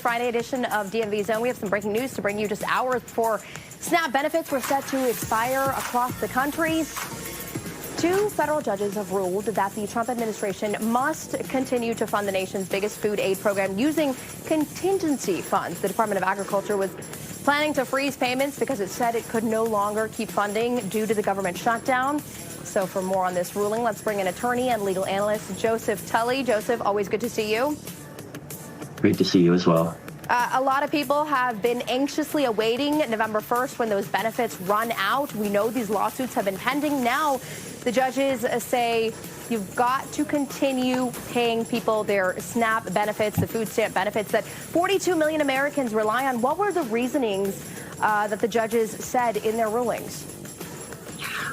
Friday edition of DMV Zone. We have some breaking news to bring you just hours before SNAP benefits were set to expire across the country. Two federal judges have ruled that the Trump administration must continue to fund the nation's biggest food aid program using contingency funds. The Department of Agriculture was planning to freeze payments because it said it could no longer keep funding due to the government shutdown. So for more on this ruling, let's bring in attorney and legal analyst Joseph Tully. Joseph, always good to see you. Great to see you as well. A lot of people have been anxiously awaiting November 1st when those benefits run out. We know these lawsuits have been pending. Now the judges say you've got to continue paying people their SNAP benefits, the food stamp benefits that 42 million Americans rely on. What were the reasonings that the judges said in their rulings?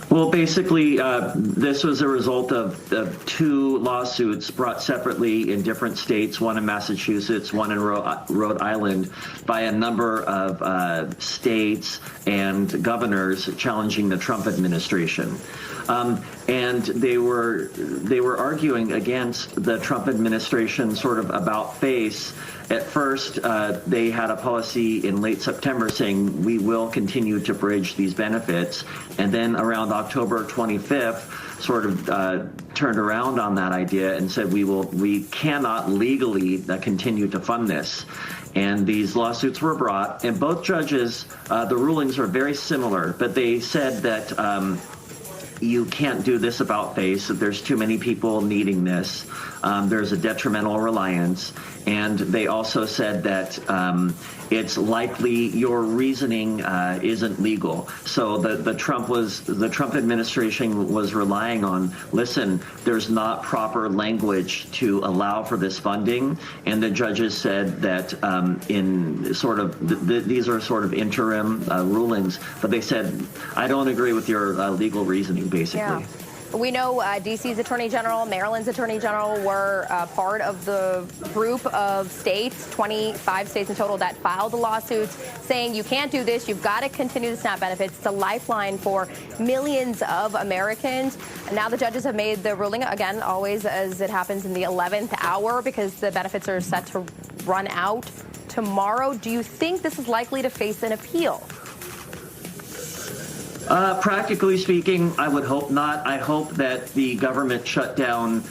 Well, basically, this was a result of two lawsuits brought separately in different states, one in Massachusetts, one in Rhode Island, by a number of states and governors challenging the Trump administration. And they were arguing against the Trump administration sort of about face. At first, they had a policy in late September saying we will continue to bridge these benefits. And then around October 25th, sort of turned around on that idea and said we cannot legally continue to fund this. And these lawsuits were brought, and both judges, the rulings are very similar, but they said that you can't do this about face, that there's too many people needing this. There's a detrimental reliance. And they also said that it's likely your reasoning isn't legal. So the Trump administration was relying on, listen, there's not proper language to allow for this funding. And the judges said that in sort of these are sort of interim rulings, but they said, I don't agree with your legal reasoning, basically. Yeah. We know D.C.'s Attorney General, Maryland's Attorney General were part of the group of states, 25 states in total, that filed the lawsuits saying you can't do this, you've got to continue the SNAP benefits. It's a lifeline for millions of Americans. And now the judges have made the ruling, again, always as it happens in the 11th hour because the benefits are set to run out tomorrow. Do you think this is likely to face an appeal? Practically speaking, I would hope not. I hope that the government shutdown,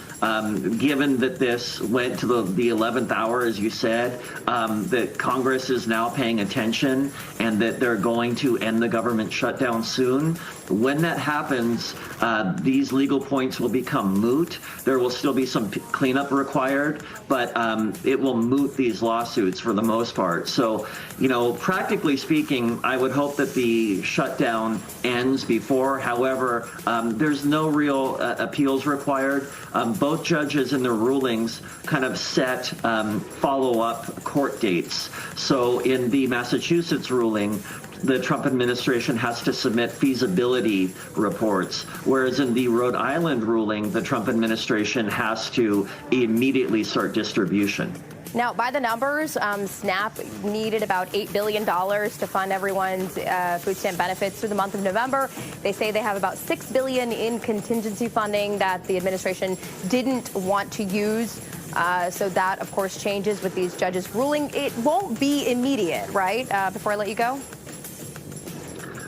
given that this went to the 11th hour, as you said, that Congress is now paying attention and that they're going to end the government shutdown soon. When that happens, these legal points will become moot. There will still be some cleanup required, but it will moot these lawsuits for the most part. So, you know, practically speaking, I would hope that the shutdown ends before. However, there's no real appeals required. Both judges in their rulings kind of set follow-up court dates. So in the Massachusetts ruling, the Trump administration has to submit feasibility reports, whereas in the Rhode Island ruling, the Trump administration has to immediately start distribution. Now, by the numbers, SNAP needed about $8 billion to fund everyone's food stamp benefits through the month of November. They say they have about $6 billion in contingency funding that the administration didn't want to use. So that, of course, changes with these judges' ruling. It won't be immediate, right? Before I let you go.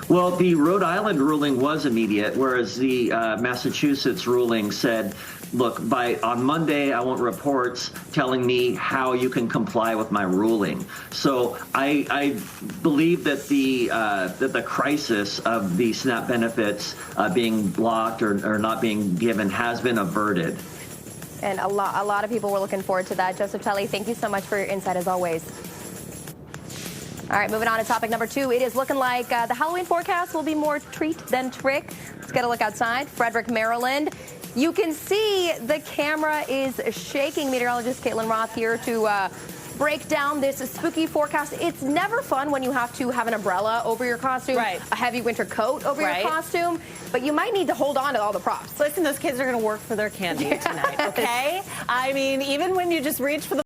Well, the Rhode Island ruling was immediate, whereas the Massachusetts ruling said, look, on Monday, I want reports telling me how you can comply with my ruling. So I believe that the crisis of the SNAP benefits being blocked or not being given has been averted. And a lot of people were looking forward to that. Joseph Tully, thank you so much for your insight as always. All right, moving on to topic number 2. It is looking like the Halloween forecast will be more treat than trick. Let's get a look outside. Frederick, Maryland. You can see the camera is shaking. Meteorologist Caitlin Roth here to break down this spooky forecast. It's never fun when you have to have an umbrella over your costume, right, a heavy winter coat over your costume, but you might need to hold on to all the props. Listen, those kids are going to work for their candy tonight, okay? I mean, even when you just reach for the